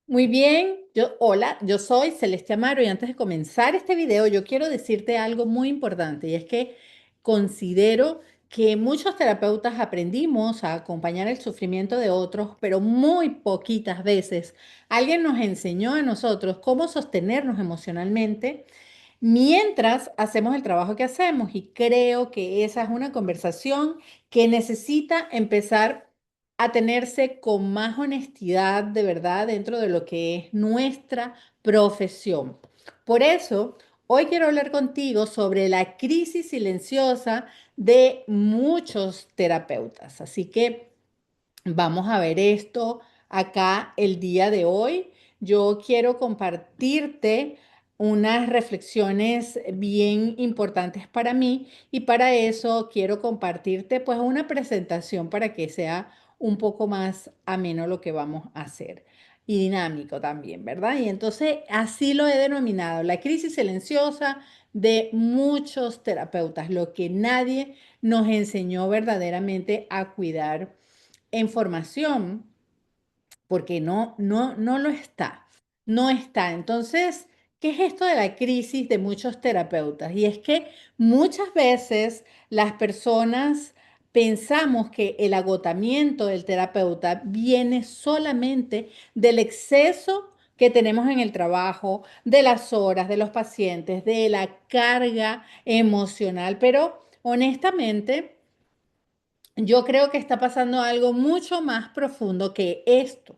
Muy bien, hola, yo soy Celeste Amaro y antes de comenzar este video yo quiero decirte algo muy importante y es que considero que muchos terapeutas aprendimos a acompañar el sufrimiento de otros, pero muy poquitas veces alguien nos enseñó a nosotros cómo sostenernos emocionalmente mientras hacemos el trabajo que hacemos y creo que esa es una conversación que necesita empezar a tenerse con más honestidad de verdad dentro de lo que es nuestra profesión. Por eso, hoy quiero hablar contigo sobre la crisis silenciosa de muchos terapeutas. Así que vamos a ver esto acá el día de hoy. Yo quiero compartirte unas reflexiones bien importantes para mí y para eso quiero compartirte pues una presentación para que sea un poco más ameno lo que vamos a hacer y dinámico también, ¿verdad? Y entonces así lo he denominado, la crisis silenciosa de muchos terapeutas, lo que nadie nos enseñó verdaderamente a cuidar en formación, porque no lo está, no está. Entonces, ¿qué es esto de la crisis de muchos terapeutas? Y es que muchas veces las personas pensamos que el agotamiento del terapeuta viene solamente del exceso que tenemos en el trabajo, de las horas, de los pacientes, de la carga emocional, pero honestamente yo creo que está pasando algo mucho más profundo que esto.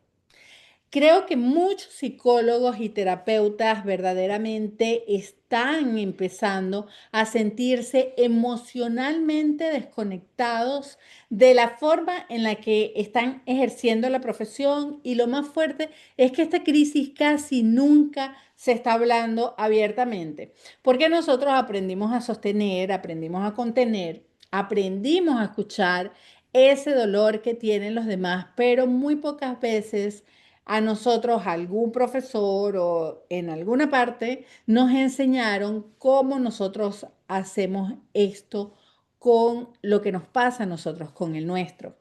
Creo que muchos psicólogos y terapeutas verdaderamente están empezando a sentirse emocionalmente desconectados de la forma en la que están ejerciendo la profesión y lo más fuerte es que esta crisis casi nunca se está hablando abiertamente, porque nosotros aprendimos a sostener, aprendimos a contener, aprendimos a escuchar ese dolor que tienen los demás, pero muy pocas veces a nosotros, algún profesor o en alguna parte, nos enseñaron cómo nosotros hacemos esto con lo que nos pasa a nosotros, con el nuestro.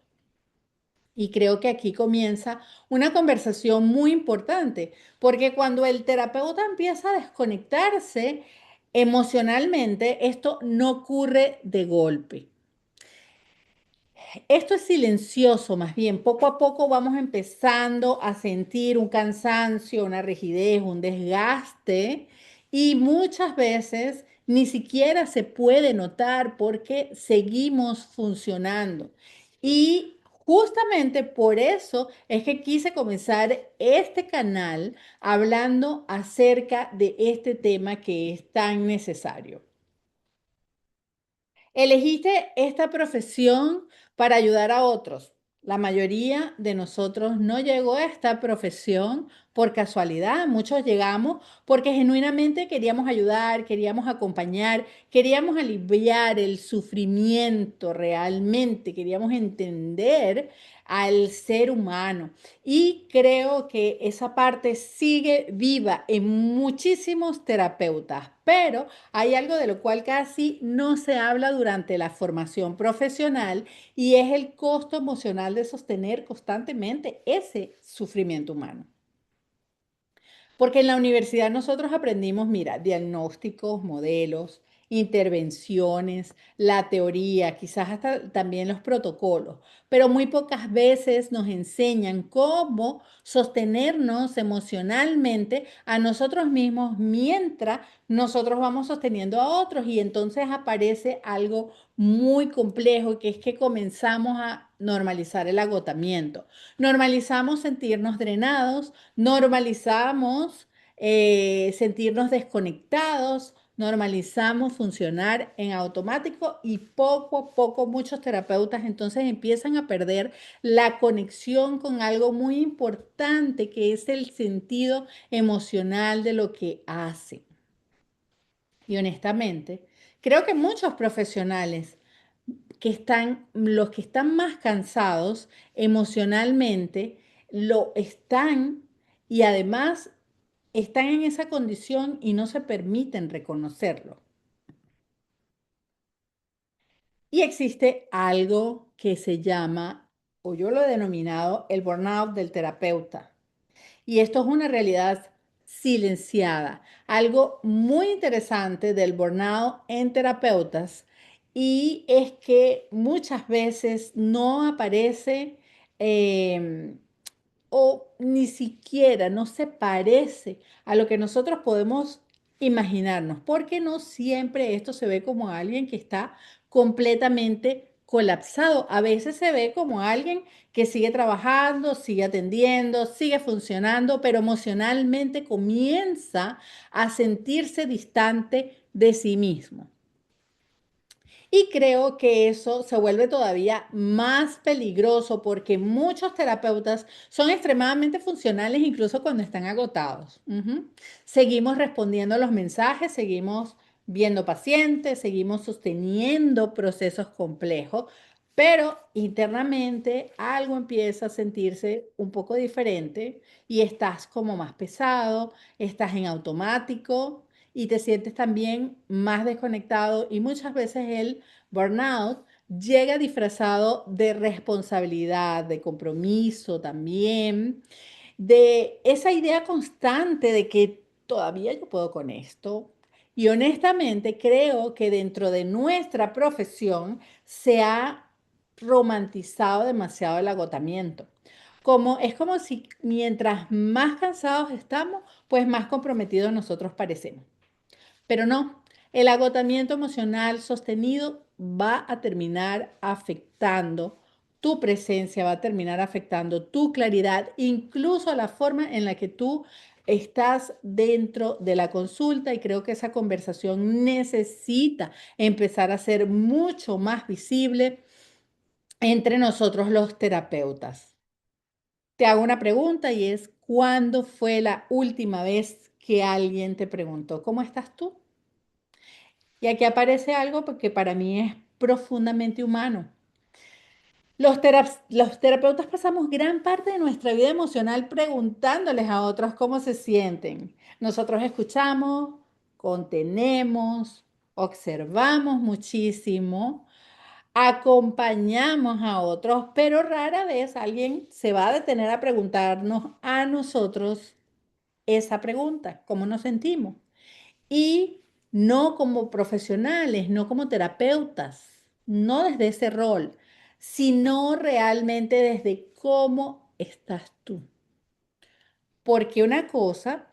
Y creo que aquí comienza una conversación muy importante, porque cuando el terapeuta empieza a desconectarse emocionalmente, esto no ocurre de golpe. Esto es silencioso, más bien. Poco a poco vamos empezando a sentir un cansancio, una rigidez, un desgaste y muchas veces ni siquiera se puede notar porque seguimos funcionando. Y justamente por eso es que quise comenzar este canal hablando acerca de este tema que es tan necesario. Elegiste esta profesión para ayudar a otros. La mayoría de nosotros no llegó a esta profesión por casualidad. Muchos llegamos porque genuinamente queríamos ayudar, queríamos acompañar, queríamos aliviar el sufrimiento realmente, queríamos entender al ser humano. Y creo que esa parte sigue viva en muchísimos terapeutas, pero hay algo de lo cual casi no se habla durante la formación profesional y es el costo emocional de sostener constantemente ese sufrimiento humano. Porque en la universidad nosotros aprendimos, mira, diagnósticos, modelos, intervenciones, la teoría, quizás hasta también los protocolos, pero muy pocas veces nos enseñan cómo sostenernos emocionalmente a nosotros mismos mientras nosotros vamos sosteniendo a otros y entonces aparece algo muy complejo que es que comenzamos a normalizar el agotamiento. Normalizamos sentirnos drenados, normalizamos sentirnos desconectados, normalizamos funcionar en automático y poco a poco muchos terapeutas entonces empiezan a perder la conexión con algo muy importante que es el sentido emocional de lo que hacen. Y honestamente, creo que muchos profesionales los que están más cansados emocionalmente, lo están y además están en esa condición y no se permiten reconocerlo. Y existe algo que se llama, o yo lo he denominado, el burnout del terapeuta. Y esto es una realidad silenciada. Algo muy interesante del burnout en terapeutas y es que muchas veces no aparece eh, o ni siquiera no se parece a lo que nosotros podemos imaginarnos, porque no siempre esto se ve como alguien que está completamente colapsado. A veces se ve como alguien que sigue trabajando, sigue atendiendo, sigue funcionando, pero emocionalmente comienza a sentirse distante de sí mismo. Y creo que eso se vuelve todavía más peligroso porque muchos terapeutas son extremadamente funcionales incluso cuando están agotados. Seguimos respondiendo a los mensajes, seguimos viendo pacientes, seguimos sosteniendo procesos complejos, pero internamente algo empieza a sentirse un poco diferente y estás como más pesado, estás en automático y te sientes también más desconectado y muchas veces el burnout llega disfrazado de responsabilidad, de compromiso también, de esa idea constante de que todavía yo puedo con esto. Y honestamente creo que dentro de nuestra profesión se ha romantizado demasiado el agotamiento. Es como si mientras más cansados estamos, pues más comprometidos nosotros parecemos. Pero no, el agotamiento emocional sostenido va a terminar afectando tu presencia, va a terminar afectando tu claridad, incluso la forma en la que tú estás dentro de la consulta y creo que esa conversación necesita empezar a ser mucho más visible entre nosotros los terapeutas. Te hago una pregunta y es, ¿cuándo fue la última vez que alguien te preguntó, ¿cómo estás tú? Y aquí aparece algo que para mí es profundamente humano. Los terapeutas pasamos gran parte de nuestra vida emocional preguntándoles a otros cómo se sienten. Nosotros escuchamos, contenemos, observamos muchísimo, acompañamos a otros, pero rara vez alguien se va a detener a preguntarnos a nosotros esa pregunta, ¿cómo nos sentimos? Y no como profesionales, no como terapeutas, no desde ese rol, sino realmente desde cómo estás tú. Porque una cosa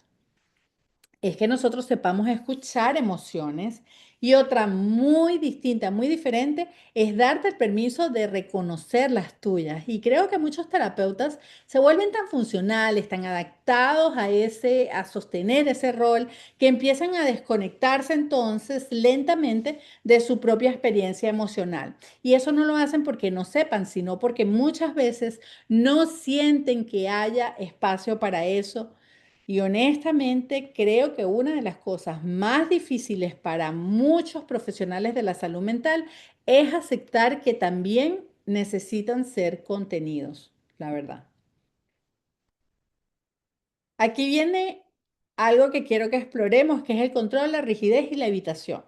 es que nosotros sepamos escuchar emociones y otra muy distinta, muy diferente, es darte el permiso de reconocer las tuyas. Y creo que muchos terapeutas se vuelven tan funcionales, tan adaptados a sostener ese rol, que empiezan a desconectarse entonces lentamente de su propia experiencia emocional. Y eso no lo hacen porque no sepan, sino porque muchas veces no sienten que haya espacio para eso y honestamente creo que una de las cosas más difíciles para muchos profesionales de la salud mental es aceptar que también necesitan ser contenidos, la verdad. Aquí viene algo que quiero que exploremos, que es el control, la rigidez y la evitación.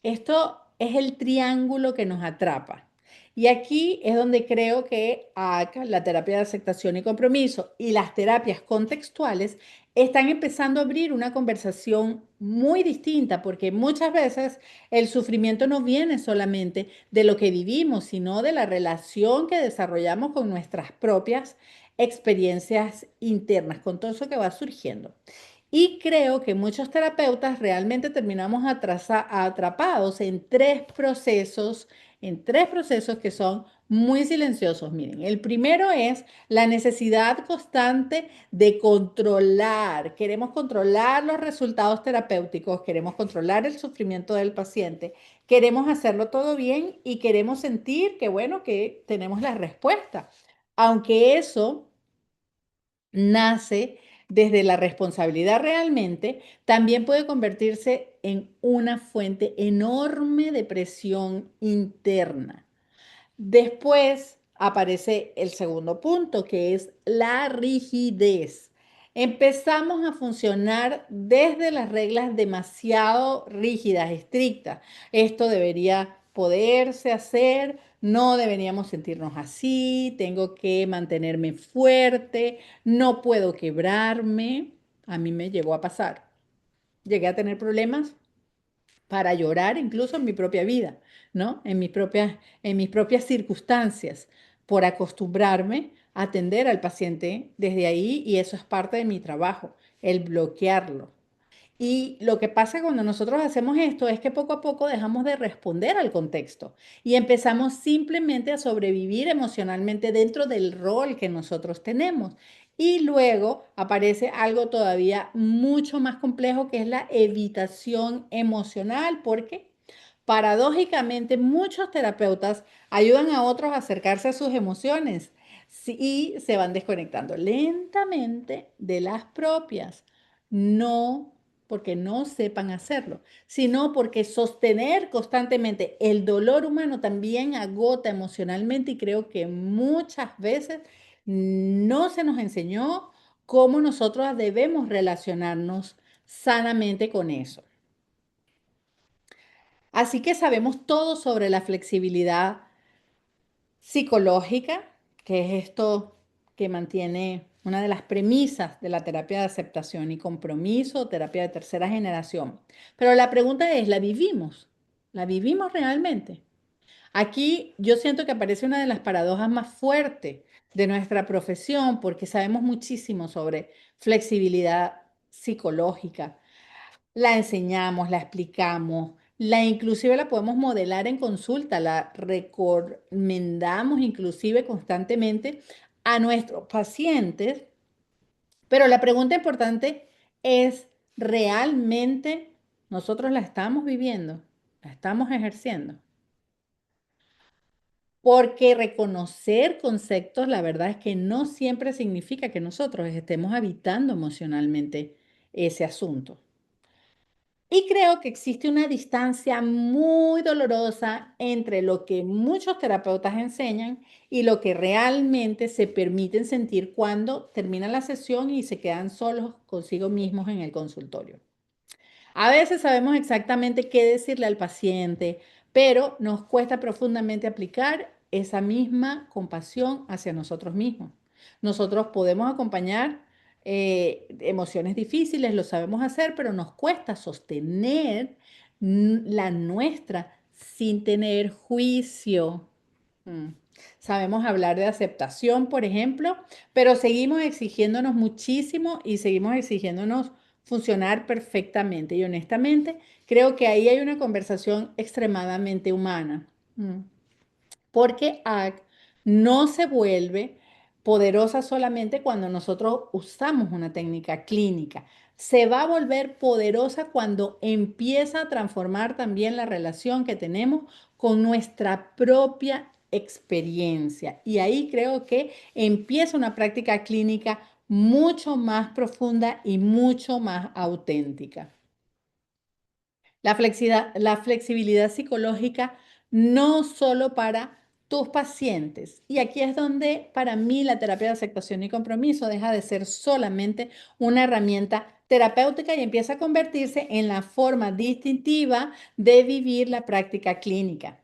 Esto es el triángulo que nos atrapa. Y aquí es donde creo que acá, la terapia de aceptación y compromiso y las terapias contextuales están empezando a abrir una conversación muy distinta, porque muchas veces el sufrimiento no viene solamente de lo que vivimos, sino de la relación que desarrollamos con nuestras propias experiencias internas, con todo eso que va surgiendo. Y creo que muchos terapeutas realmente terminamos atrapados en tres procesos que son muy silenciosos. Miren, el primero es la necesidad constante de controlar. Queremos controlar los resultados terapéuticos, queremos controlar el sufrimiento del paciente, queremos hacerlo todo bien y queremos sentir que, bueno, que tenemos la respuesta. Aunque eso nace desde la responsabilidad realmente, también puede convertirse en una fuente enorme de presión interna. Después aparece el segundo punto, que es la rigidez. Empezamos a funcionar desde las reglas demasiado rígidas, estrictas. Esto debería poderse hacer, no deberíamos sentirnos así, tengo que mantenerme fuerte, no puedo quebrarme. A mí me llegó a pasar. Llegué a tener problemas para llorar incluso en mi propia vida, ¿no? En mis propias circunstancias, por acostumbrarme a atender al paciente desde ahí y eso es parte de mi trabajo, el bloquearlo. Y lo que pasa cuando nosotros hacemos esto es que poco a poco dejamos de responder al contexto y empezamos simplemente a sobrevivir emocionalmente dentro del rol que nosotros tenemos. Y luego aparece algo todavía mucho más complejo que es la evitación emocional, porque paradójicamente muchos terapeutas ayudan a otros a acercarse a sus emociones y se van desconectando lentamente de las propias. No porque no sepan hacerlo, sino porque sostener constantemente el dolor humano también agota emocionalmente y creo que muchas veces no se nos enseñó cómo nosotros debemos relacionarnos sanamente con eso. Así que sabemos todo sobre la flexibilidad psicológica, que es esto que mantiene una de las premisas de la terapia de aceptación y compromiso, terapia de tercera generación. Pero la pregunta es, ¿la vivimos? ¿La vivimos realmente? Aquí yo siento que aparece una de las paradojas más fuertes de nuestra profesión porque sabemos muchísimo sobre flexibilidad psicológica, la enseñamos, la explicamos, la inclusive la podemos modelar en consulta, la recomendamos inclusive constantemente a nuestros pacientes, pero la pregunta importante es, ¿realmente nosotros la estamos viviendo? ¿La estamos ejerciendo? Porque reconocer conceptos, la verdad es que no siempre significa que nosotros estemos habitando emocionalmente ese asunto. Y creo que existe una distancia muy dolorosa entre lo que muchos terapeutas enseñan y lo que realmente se permiten sentir cuando terminan la sesión y se quedan solos consigo mismos en el consultorio. A veces sabemos exactamente qué decirle al paciente, pero nos cuesta profundamente aplicar esa misma compasión hacia nosotros mismos. Nosotros podemos acompañar emociones difíciles, lo sabemos hacer, pero nos cuesta sostener la nuestra sin tener juicio. Mm. Sabemos hablar de aceptación, por ejemplo, pero seguimos exigiéndonos muchísimo y seguimos exigiéndonos funcionar perfectamente. Y honestamente, creo que ahí hay una conversación extremadamente humana. Mm. Porque ACT no se vuelve poderosa solamente cuando nosotros usamos una técnica clínica. Se va a volver poderosa cuando empieza a transformar también la relación que tenemos con nuestra propia experiencia. Y ahí creo que empieza una práctica clínica mucho más profunda y mucho más auténtica. La flexibilidad psicológica no solo para tus pacientes. Y aquí es donde para mí la terapia de aceptación y compromiso deja de ser solamente una herramienta terapéutica y empieza a convertirse en la forma distintiva de vivir la práctica clínica.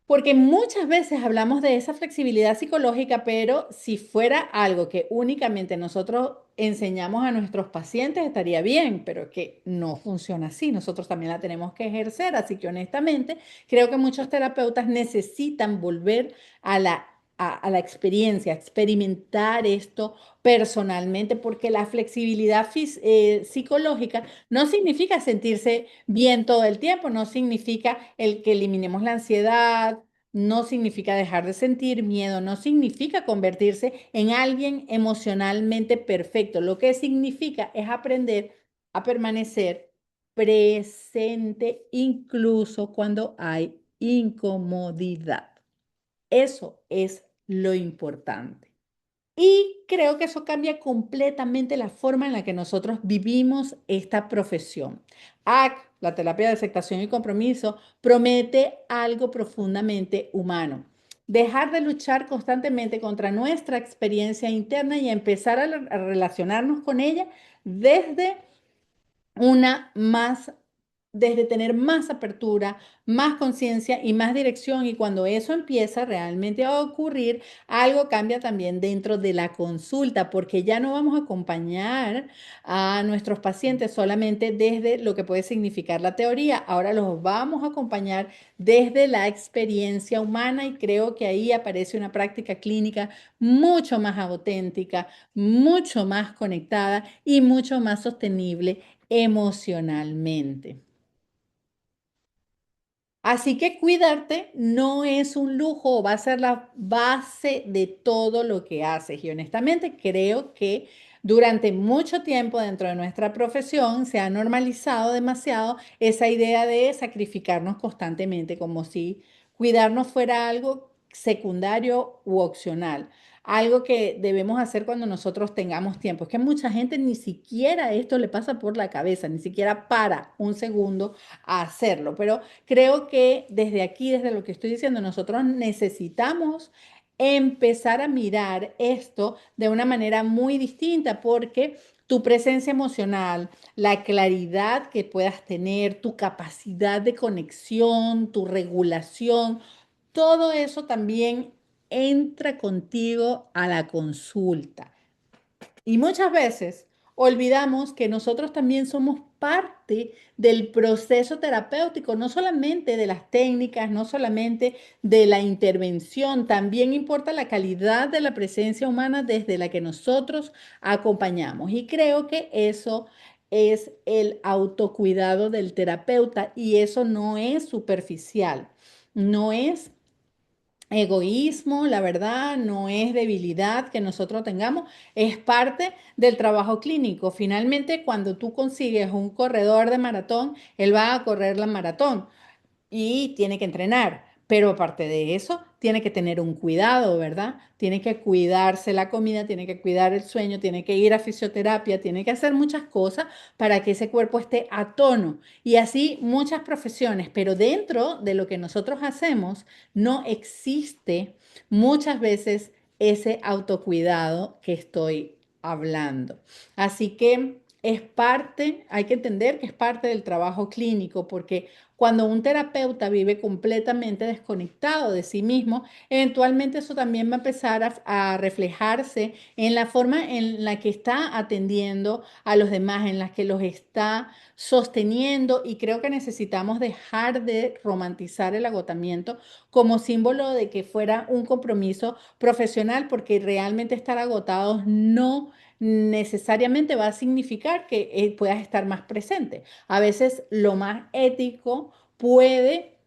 Porque muchas veces hablamos de esa flexibilidad psicológica, pero si fuera algo que únicamente nosotros enseñamos a nuestros pacientes, estaría bien, pero que no funciona así. Nosotros también la tenemos que ejercer. Así que honestamente, creo que muchos terapeutas necesitan volver a la experiencia, experimentar esto personalmente, porque la flexibilidad psicológica no significa sentirse bien todo el tiempo, no significa el que eliminemos la ansiedad, no significa dejar de sentir miedo, no significa convertirse en alguien emocionalmente perfecto. Lo que significa es aprender a permanecer presente incluso cuando hay incomodidad. Eso es lo importante. Y creo que eso cambia completamente la forma en la que nosotros vivimos esta profesión. ACT, la terapia de aceptación y compromiso, promete algo profundamente humano. Dejar de luchar constantemente contra nuestra experiencia interna y empezar a relacionarnos con ella desde una más desde tener más apertura, más conciencia y más dirección. Y cuando eso empieza realmente a ocurrir, algo cambia también dentro de la consulta, porque ya no vamos a acompañar a nuestros pacientes solamente desde lo que puede significar la teoría, ahora los vamos a acompañar desde la experiencia humana y creo que ahí aparece una práctica clínica mucho más auténtica, mucho más conectada y mucho más sostenible emocionalmente. Así que cuidarte no es un lujo, va a ser la base de todo lo que haces. Y honestamente creo que durante mucho tiempo dentro de nuestra profesión se ha normalizado demasiado esa idea de sacrificarnos constantemente, como si cuidarnos fuera algo secundario u opcional. Algo que debemos hacer cuando nosotros tengamos tiempo. Es que mucha gente ni siquiera esto le pasa por la cabeza, ni siquiera para un segundo a hacerlo. Pero creo que desde aquí, desde lo que estoy diciendo, nosotros necesitamos empezar a mirar esto de una manera muy distinta porque tu presencia emocional, la claridad que puedas tener, tu capacidad de conexión, tu regulación, todo eso también entra contigo a la consulta. Y muchas veces olvidamos que nosotros también somos parte del proceso terapéutico, no solamente de las técnicas, no solamente de la intervención, también importa la calidad de la presencia humana desde la que nosotros acompañamos. Y creo que eso es el autocuidado del terapeuta y eso no es superficial, no es egoísmo, la verdad, no es debilidad que nosotros tengamos, es parte del trabajo clínico. Finalmente, cuando tú consigues un corredor de maratón, él va a correr la maratón y tiene que entrenar. Pero aparte de eso, tiene que tener un cuidado, ¿verdad? Tiene que cuidarse la comida, tiene que cuidar el sueño, tiene que ir a fisioterapia, tiene que hacer muchas cosas para que ese cuerpo esté a tono. Y así muchas profesiones, pero dentro de lo que nosotros hacemos no existe muchas veces ese autocuidado que estoy hablando. Así que es parte, hay que entender que es parte del trabajo clínico, porque cuando un terapeuta vive completamente desconectado de sí mismo, eventualmente eso también va a empezar a reflejarse en la forma en la que está atendiendo a los demás, en la que los está sosteniendo y creo que necesitamos dejar de romantizar el agotamiento como símbolo de que fuera un compromiso profesional, porque realmente estar agotados no necesariamente va a significar que puedas estar más presente. A veces lo más ético puede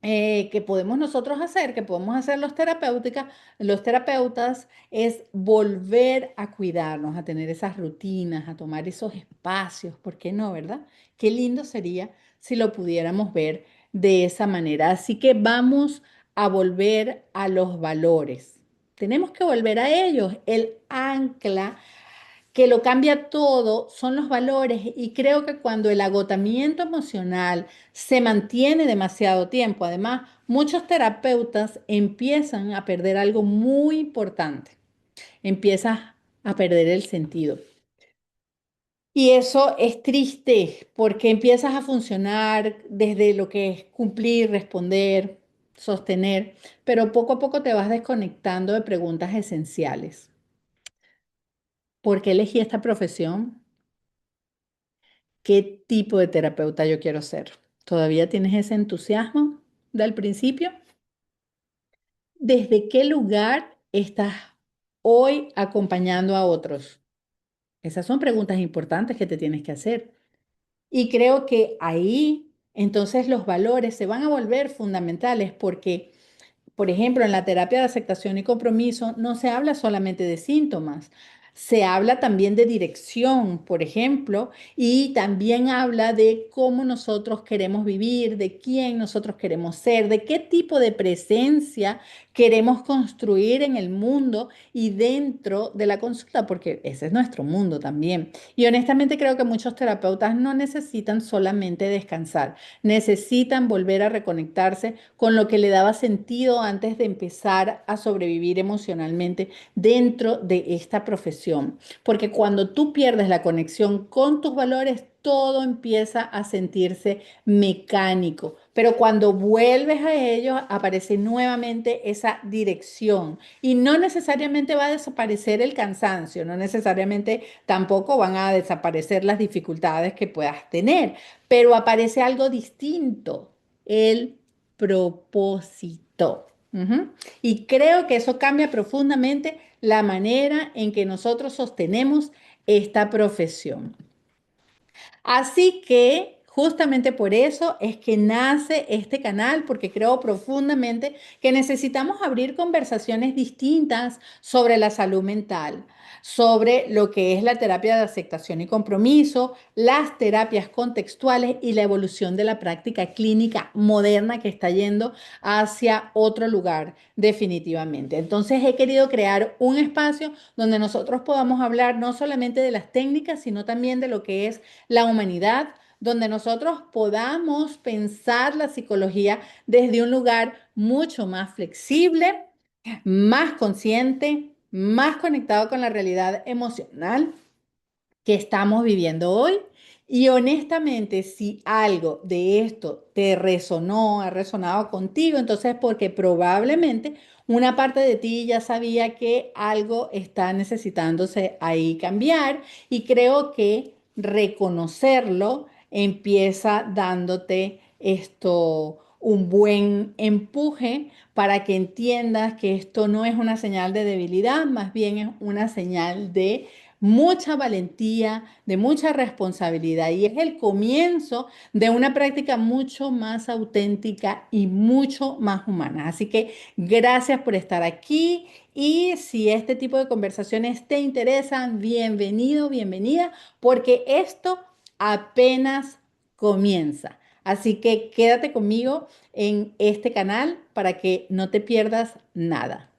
que podemos nosotros hacer, que podemos hacer los terapeutas, es volver a cuidarnos, a tener esas rutinas, a tomar esos espacios, ¿por qué no, verdad? Qué lindo sería si lo pudiéramos ver de esa manera. Así que vamos a volver a los valores. Tenemos que volver a ellos, el ancla que lo cambia todo son los valores y creo que cuando el agotamiento emocional se mantiene demasiado tiempo, además, muchos terapeutas empiezan a perder algo muy importante, empiezas a perder el sentido. Y eso es triste porque empiezas a funcionar desde lo que es cumplir, responder, sostener, pero poco a poco te vas desconectando de preguntas esenciales. ¿Por qué elegí esta profesión? ¿Qué tipo de terapeuta yo quiero ser? ¿Todavía tienes ese entusiasmo del principio? ¿Desde qué lugar estás hoy acompañando a otros? Esas son preguntas importantes que te tienes que hacer. Y creo que ahí entonces los valores se van a volver fundamentales porque por ejemplo, en la terapia de aceptación y compromiso no se habla solamente de síntomas, se habla también de dirección, por ejemplo, y también habla de cómo nosotros queremos vivir, de quién nosotros queremos ser, de qué tipo de presencia queremos construir en el mundo y dentro de la consulta, porque ese es nuestro mundo también. Y honestamente creo que muchos terapeutas no necesitan solamente descansar, necesitan volver a reconectarse con lo que le daba sentido antes de empezar a sobrevivir emocionalmente dentro de esta profesión. profesión, porque cuando tú pierdes la conexión con tus valores, todo empieza a sentirse mecánico, pero cuando vuelves a ellos, aparece nuevamente esa dirección y no necesariamente va a desaparecer el cansancio, no necesariamente tampoco van a desaparecer las dificultades que puedas tener, pero aparece algo distinto, el propósito. Ujú. Y creo que eso cambia profundamente la manera en que nosotros sostenemos esta profesión. Así que justamente por eso es que nace este canal, porque creo profundamente que necesitamos abrir conversaciones distintas sobre la salud mental, sobre lo que es la terapia de aceptación y compromiso, las terapias contextuales y la evolución de la práctica clínica moderna que está yendo hacia otro lugar definitivamente. Entonces he querido crear un espacio donde nosotros podamos hablar no solamente de las técnicas, sino también de lo que es la humanidad, donde nosotros podamos pensar la psicología desde un lugar mucho más flexible, más consciente, más conectado con la realidad emocional que estamos viviendo hoy. Y honestamente, si algo de esto te resonó, ha resonado contigo, entonces porque probablemente una parte de ti ya sabía que algo está necesitándose ahí cambiar y creo que reconocerlo empieza dándote esto un buen empuje para que entiendas que esto no es una señal de debilidad, más bien es una señal de mucha valentía, de mucha responsabilidad y es el comienzo de una práctica mucho más auténtica y mucho más humana. Así que gracias por estar aquí y si este tipo de conversaciones te interesan, bienvenido, bienvenida, porque esto apenas comienza. Así que quédate conmigo en este canal para que no te pierdas nada.